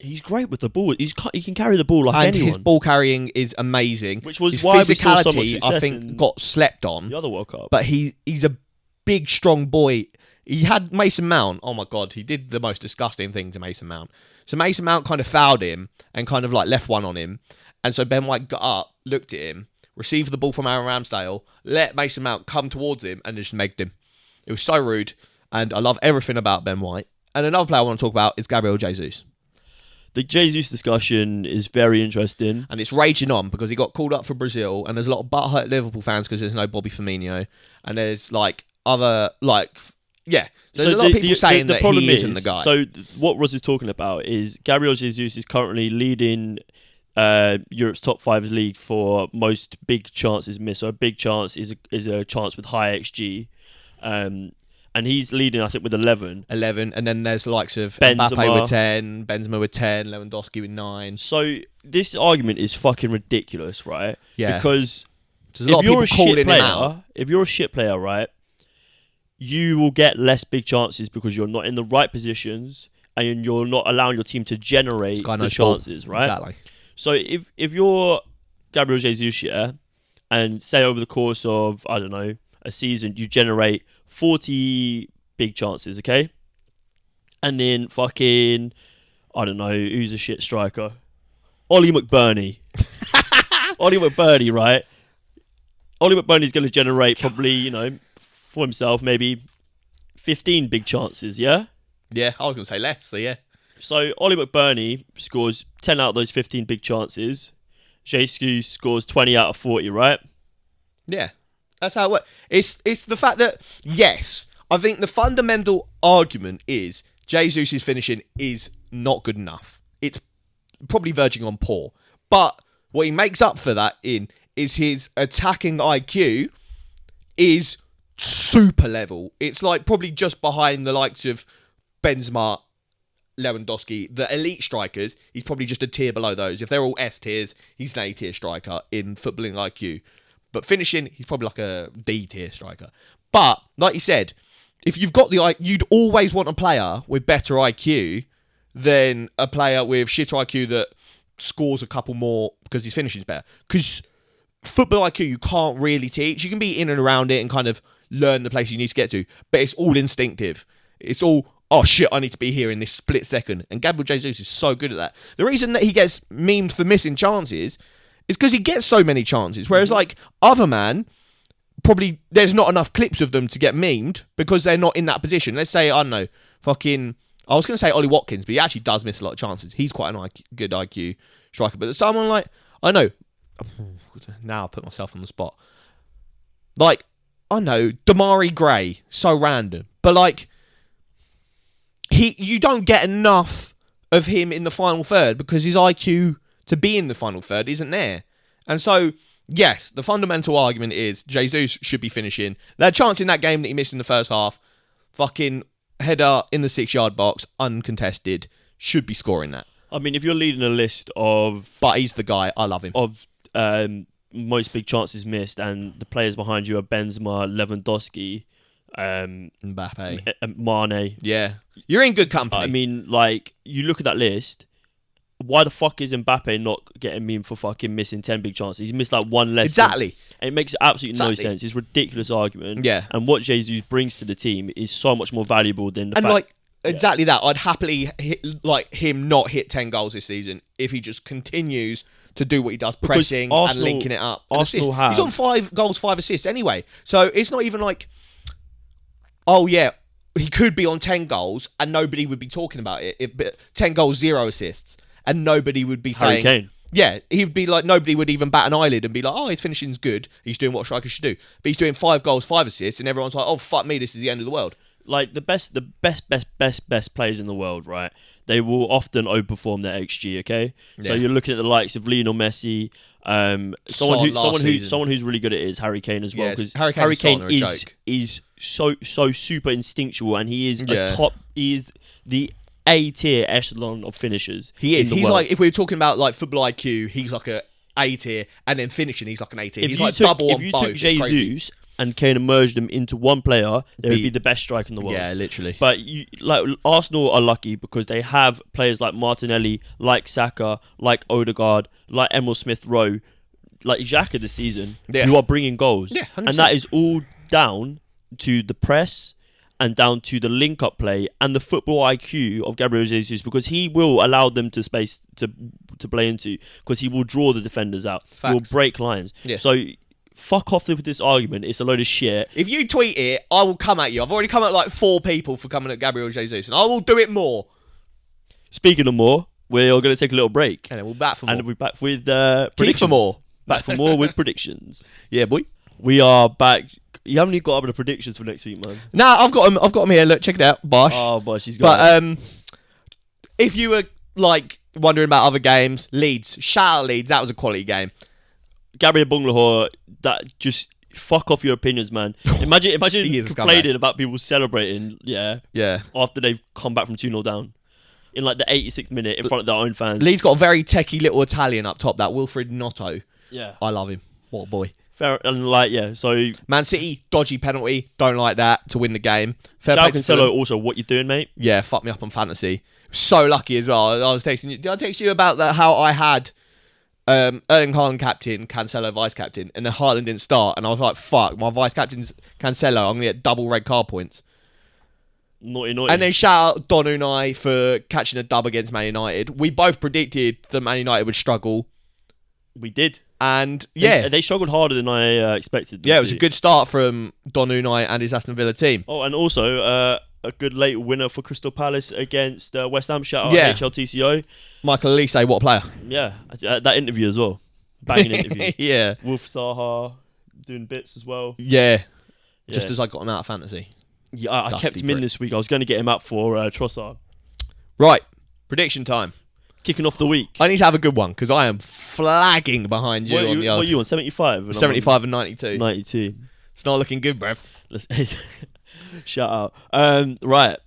He's great with the ball. He can carry the ball like anyone. And his ball carrying is amazing. Which was his why physicality, we saw so much success I think, got slept on. The other World Cup. But he's a big, strong boy. He had Mason Mount. Oh my God, he did the most disgusting thing to Mason Mount. So Mason Mount kind of fouled him and kind of left one on him. And so Ben White got up, looked at him, received the ball from Aaron Ramsdale, let Mason Mount come towards him and just megged him. It was so rude. And I love everything about Ben White. And another player I want to talk about is Gabriel Jesus. The Jesus discussion is very interesting. And it's raging on because he got called up for Brazil, and there's a lot of butthurt Liverpool fans because there's no Bobby Firmino. And there's other So there's a lot of people saying that he isn't the guy. So what Roz is talking about is Gabriel Jesus is currently leading Europe's top 5 league for most big chances missed. So a big chance is a chance with high XG. And he's leading, I think, with 11. 11, and then there's the likes of Benzema. Mbappe with 10, Benzema with 10, Lewandowski with 9. So this argument is fucking ridiculous, right? Yeah. Because there's a lot of people calling him out. If you're a shit player, right, you will get less big chances because you're not in the right positions and you're not allowing your team to generate the chances, right? Exactly. So if you're Gabriel Jesus, and say over the course of, I don't know, a season, you generate 40 big chances, okay? And then fucking, I don't know, who's a shit striker? Ollie McBurney. Ollie McBurney, right? Ollie McBurney's going to generate probably, for himself, maybe 15 big chances, yeah? Yeah, I was going to say less, so yeah. So Ollie McBurney scores 10 out of those 15 big chances. Jesus scores 20 out of 40, right? Yeah. That's how it works. It's the fact that, yes, I think the fundamental argument is Jesus' finishing is not good enough. It's probably verging on poor. But what he makes up for that is his attacking IQ is super level. It's probably just behind the likes of Benzema, Lewandowski, the elite strikers. He's probably just a tier below those. If they're all S tiers, he's an A tier striker in footballing IQ. But finishing, he's probably a D tier striker. But like you said, if you've got you'd always want a player with better IQ than a player with shitter IQ that scores a couple more because his finishing's better. Because football IQ you can't really teach. You can be in and around it and kind of learn the place you need to get to. But it's all instinctive. It's all, oh shit, I need to be here in this split second. And Gabriel Jesus is so good at that. The reason that he gets memed for missing chances is because he gets so many chances. Whereas like other man, probably there's not enough clips of them to get memed because they're not in that position. Let's say, I don't know, I was going to say Ollie Watkins, but he actually does miss a lot of chances. He's quite an good IQ striker. But someone like, I know, now I put myself on the spot. Like, I know, Damari Gray, so random. But like, you don't get enough of him in the final third because his IQ to be in the final third isn't there. And so, yes, the fundamental argument is Jesus should be finishing. That chance in that game that he missed in the first half, fucking header in the 6-yard box, uncontested, should be scoring that. I mean, if you're leading a list of... But he's the guy, I love him. Of most big chances missed, and the players behind you are Benzema, Lewandowski, Mbappe, Mane. Yeah. You're in good company. I mean, like, you look at that list, why the fuck is Mbappe not getting memed for fucking missing 10 big chances? He's missed like one less. Exactly. And it makes absolutely no sense. It's a ridiculous argument. Yeah. And what Jesus brings to the team is so much more valuable than the fact... like, exactly that. I'd happily him not hit 10 goals this season if he just continues to do what he does, pressing and linking it up. He's on 5 goals, 5 assists anyway. So it's not even like, oh yeah, he could be on 10 goals and nobody would be talking about it. 10 goals, 0 assists. And nobody would be Harry saying... Kane. Yeah, he'd be like, nobody would even bat an eyelid and be like, oh, his finishing's good. He's doing what strikers should do. But he's doing 5 goals, 5 assists, and everyone's like, oh, fuck me, this is the end of the world. Like, the best players in the world, right? They will often overperform their XG, okay? Yeah. So you're looking at the likes of Lionel Messi, someone who's really good at it is Harry Kane as well, because Harry Kane is so super instinctual, and he is he is the A-tier echelon of finishers. He's like, if we were talking about like football IQ, he's like a A-tier, and then finishing, he's like an A-tier. He's like double on both. If you took Jesus and Kane and merged them into one player, they would be the best striker in the world. Yeah, literally. But Arsenal are lucky because they have players like Martinelli, like Saka, like Odegaard, like Emil Smith-Rowe, like Xhaka this season, who are bringing goals. Yeah, 100%. And that is all down to the press and down to the link-up play and the football IQ of Gabriel Jesus, because he will allow them to space to play into, because he will draw the defenders out. Facts. He will break lines. Yeah. So fuck off with this argument. It's a load of shit. If you tweet it, I will come at you. I've already come at like 4 people for coming at Gabriel Jesus, and I will do it more. Speaking of more, we're going to take a little break. And then we'll back for more. And we'll be back with predictions. For more. Back for more with predictions. Yeah, boy. We are back. You haven't even got up with the predictions for next week, man. Nah, I've got them here. Look, check it out, Bosh. Oh, Bosh, he's got it. If you were like wondering about other games, Leeds, shout out Leeds. That was a quality game. Gabriel Bunglahor, that just fuck off your opinions, man. Imagine complaining about people celebrating, after they've come back from 2-0 down in like the 86th minute in front of their own fans. Leeds got a very techie little Italian up top, that Wilfred Gnotto. Yeah, I love him. What a boy. Fair, and so Man City, dodgy penalty, don't like that to win the game. Fair play to Cancelo, also, what you doing, mate? Yeah, fuck me up on fantasy. So lucky as well. I was texting you. Did I text you about how I had Erling Haaland captain, Cancelo vice captain, and then Haaland didn't start, and I was like, fuck, my vice captain's Cancelo, I'm gonna get double red card points. Naughty. And then shout out Don Unai for catching a dub against Man United. We both predicted that Man United would struggle. We did. And they struggled harder than I expected. Yeah, it was a good start from Don Unai and his Aston Villa team. Oh, and also a good late winner for Crystal Palace against West Ham. Shout out HLTCO. Michael Elise, what a player. Yeah, that interview as well. Banging interview. Yeah. Wolf Zaha doing bits as well. Yeah. Just as I got him out of fantasy. Yeah, I kept him in this week. I was going to get him out for Trossard. Right. Prediction time. Kicking off the week. I need to have a good one because I am flagging behind you on the odds. What are you on? 75? 75 and 92. 92. It's not looking good, bruv. Shout out. Right.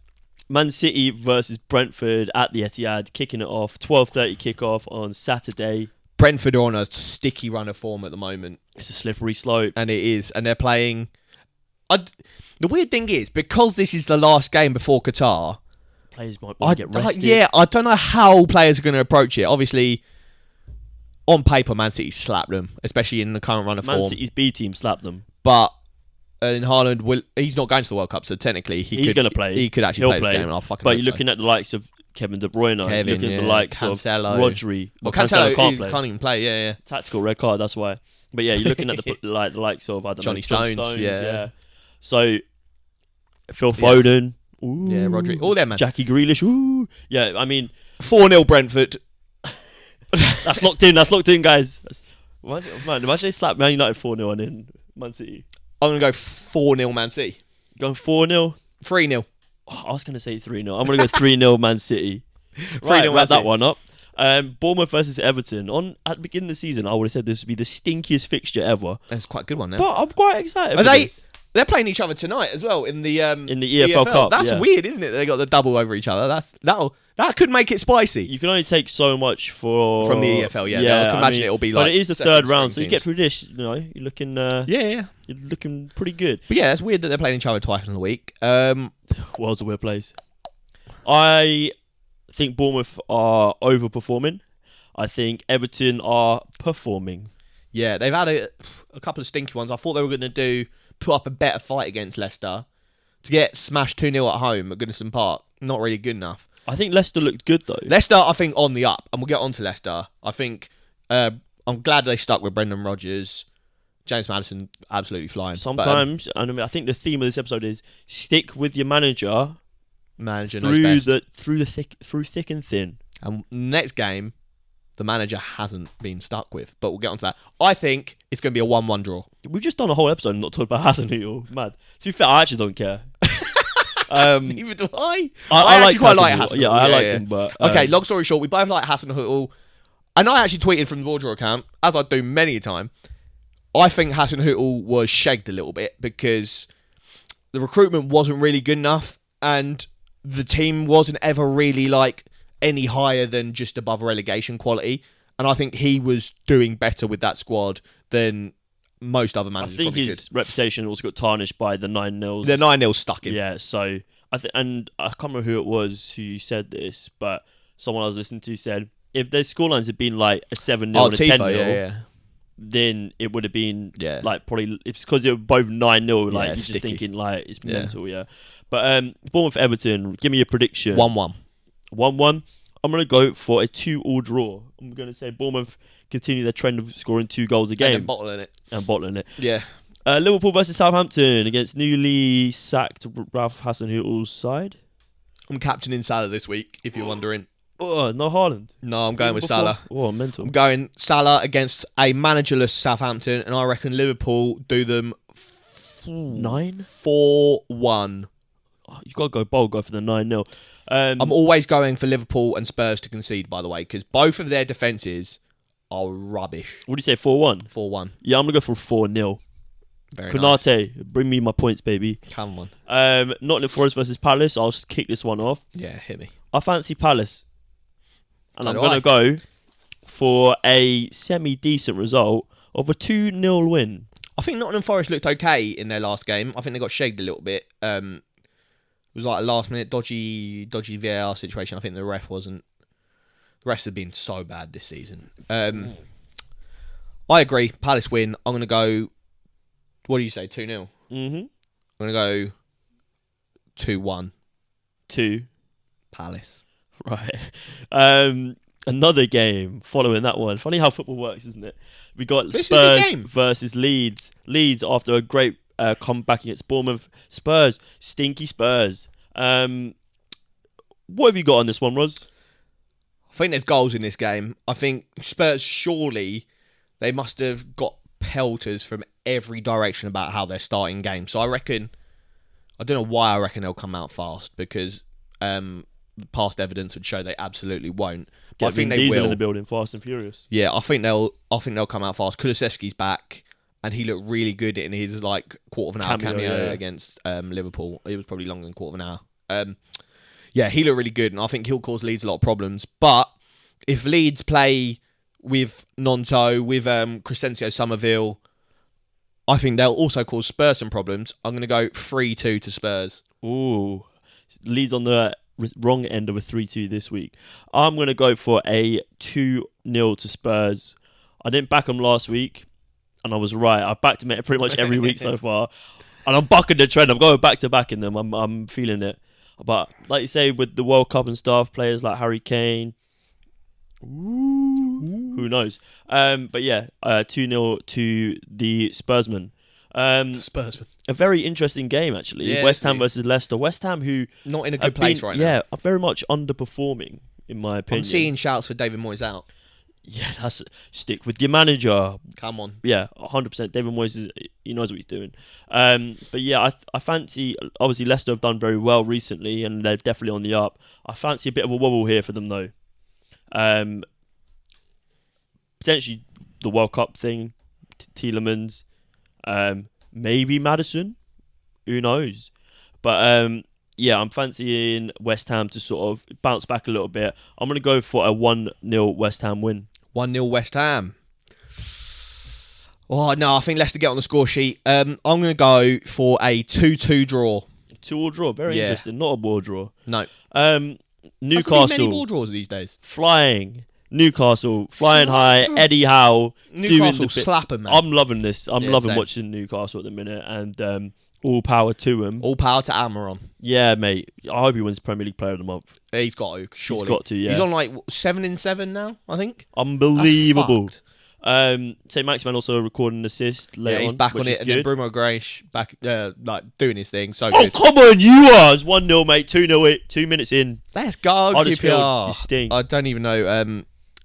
Man City versus Brentford at the Etihad, kicking it off. 12:30 kickoff on Saturday. Brentford are on a sticky run of form at the moment. It's a slippery slope. And it is. And they're playing... The weird thing is, because this is the last game before Qatar... Players might get rested. I don't know how players are going to approach it. Obviously, on paper, Man City slapped them, especially in the current run of form. Man City's B team slapped them. But And Haaland he's not going to the World Cup, so technically he's going to play. He could actually play this game, and I'll fucking. But you're looking at the likes of Kevin De Bruyne. You're looking at the likes Cancelo. of Rodri. Well, Cancelo can't even play. Yeah. Tactical red card. That's why. But yeah, you're looking at the likes of Johnny Stones. Yeah. So Phil Foden. Ooh. Yeah, Rodri. All them, man. Jackie Grealish. Ooh. Yeah, I mean 4-0 Brentford. That's locked in, guys. Imagine they slap Man United 4-0 and then Man City. I'm going to go 4-0 Man City. Going 4-0? 3-0. Oh, I was going to say 3-0. I'm going to go 3-0 Man City. 3-0 wrap that one up. Bournemouth versus Everton. At the beginning of the season, I would have said this would be the stinkiest fixture ever. That's quite a good one, then. But I'm quite excited for this. They're playing each other tonight as well in the EFL Cup. That's weird, isn't it? They got the double over each other. That could make it spicy. You can only take so much from the EFL. Yeah, I can imagine it'll be like. But it is the third round, so you get through this. You're looking. You're looking pretty good. But yeah, it's weird that they're playing each other twice in a week. World's a weird place. I think Bournemouth are overperforming. I think Everton are performing. Yeah, they've had a couple of stinky ones. I thought they were going to put up a better fight against Leicester. To get smashed 2-0 at home at Goodison Park, not really good enough. I think Leicester looked good, though. Leicester, I think, on the up. And we'll get on to Leicester. I think I'm glad they stuck with Brendan Rodgers. James Maddison, absolutely flying. Sometimes, and I think the theme of this episode is stick with your manager. Manager knows best. Through thick and thin. And next game, the manager hasn't been stuck with. But we'll get on to that. I think it's going to be a 1-1 draw. We've just done a whole episode and not talked about Hasenhüttl. Mad. To be fair, I actually don't care. Neither do I. I actually quite like Hasenhüttl. Yeah, I liked him. But okay, long story short, we both like Hasenhüttl. And I actually tweeted from the BoreDraw account, as I do many a time. I think Hasenhüttl was shagged a little bit because the recruitment wasn't really good enough and the team wasn't ever really like any higher than just above relegation quality. And I think he was doing better with that squad than most other managers. I think his reputation also got tarnished by the 9-0. The 9-0 stuck him. Yeah, so and I can't remember who it was who said this, but someone I was listening to said if their scorelines had been like a 7-0 and a 10-0, then it would have been like probably it's because they were both 9-0. Like you're just thinking like it's mental, But Bournemouth Everton, give me a prediction. 1-1. 1-1. I'm gonna go for a 2-2 draw. I'm gonna say Bournemouth continue their trend of scoring 2 goals a game and bottling it. Yeah. Liverpool versus Southampton against newly sacked Ralph Hasenhüttl's side. I'm captaining Salah this week, if you're wondering. Oh, no Haaland. No, I'm going with Salah. Oh, mental. I'm going Salah against a managerless Southampton, and I reckon Liverpool do them 4-1. Oh, you got to go bold, go for the 9-0. I'm always going for Liverpool and Spurs to concede, by the way, because both of their defences are rubbish. What do you say, 4-1? 4-1. Yeah, I'm going to go for 4-0. Very Konate, nice. Bring me my points, baby. Come on. Nottingham Forest versus Palace. I'll just kick this one off. Yeah, hit me. I fancy Palace. And I'm going to go for a semi-decent result of a 2-0 win. I think Nottingham Forest looked okay in their last game. I think they got shagged a little bit. It was like a last-minute dodgy VAR situation. I think the ref wasn't... The refs have been so bad this season. I agree. Palace win. I'm going to go... What do you say? 2-0? Mm-hmm. I'm going to go 2-1. 2. Palace. Right. Another game following that one. Funny how football works, isn't it? We got Spurs versus Leeds. Leeds after a great comeback against Bournemouth. Spurs. Stinky Spurs. What have you got on this one, Roz? I think there's goals in this game. I think Spurs, surely, they must have got pelters from every direction about how they're starting games. So I reckon, I don't know why I reckon they'll come out fast, because past evidence would show they absolutely won't. But I think they will. In the building, fast and furious. Yeah, I think they'll come out fast. Kulusevski's back, and he looked really good in his like quarter of an hour cameo against Liverpool. It was probably longer than quarter of an hour. Yeah, he looked really good, and I think he'll cause Leeds a lot of problems. But if Leeds play with Nonto, with Crescencio Somerville, I think they'll also cause Spurs some problems. I'm going to go 3-2 to Spurs. Ooh, Leeds on the wrong end of a 3-2 this week. I'm going to go for a 2-0 to Spurs. I didn't back them last week, and I was right. I backed them pretty much every week so far. And I'm bucking the trend. I'm going back to back in them. I'm feeling it. But like you say, with the World Cup and stuff, players like Harry Kane, who knows? But yeah, 2-0 to the Spursmen. Spursmen. A very interesting game, actually. Yeah, West Ham versus Leicester. West Ham, who not in a good place right now. Yeah, are very much underperforming, in my opinion. I'm seeing shouts for David Moyes out. Yeah, that's stick with your manager. Come on. Yeah, 100%. David Moyes, he knows what he's doing. But yeah, I fancy. Obviously, Leicester have done very well recently, and they're definitely on the up. I fancy a bit of a wobble here for them, though. Potentially the World Cup thing, Tielemans, maybe Maddison, who knows? But yeah, I'm fancying West Ham to sort of bounce back a little bit. I'm going to go for a 1-0 West Ham win. 1-0 West Ham. Oh, no, I think Leicester get on the score sheet. I'm going to go for a 2-2 draw. 2-2 draw, very interesting. Not a ball draw. No. Newcastle. Many ball draws these days. Flying. Newcastle, flying high. Eddie Howe. Newcastle slapping, man. I'm loving this. I'm loving same. watching Newcastle at the minute. And all power to him. All power to Amaron. Yeah, mate. I hope he wins Premier League Player of the Month. He's got to, surely. He's got to, yeah. He's on like 7 in 7 now, I think. Unbelievable. St. Maximan also recorded an assist later he's on, back on is it, and good. then Bruno Grace back, like doing his thing. So Oh, good. come on, you are! It's 1-0, mate. 2-0, 2 minutes in. Let's go, I just feel QPR. you stink. I don't even know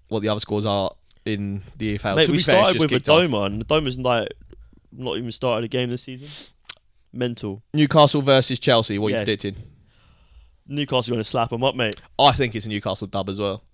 what the other scores are in the EFL. Mate, To we be fair, it's started just with a kicked off. Doma, and the Doma's like not even started a game this season. Mental. Newcastle versus Chelsea. What are you Yes. predicting? Newcastle going to slap them up, mate. I think it's a Newcastle dub as well.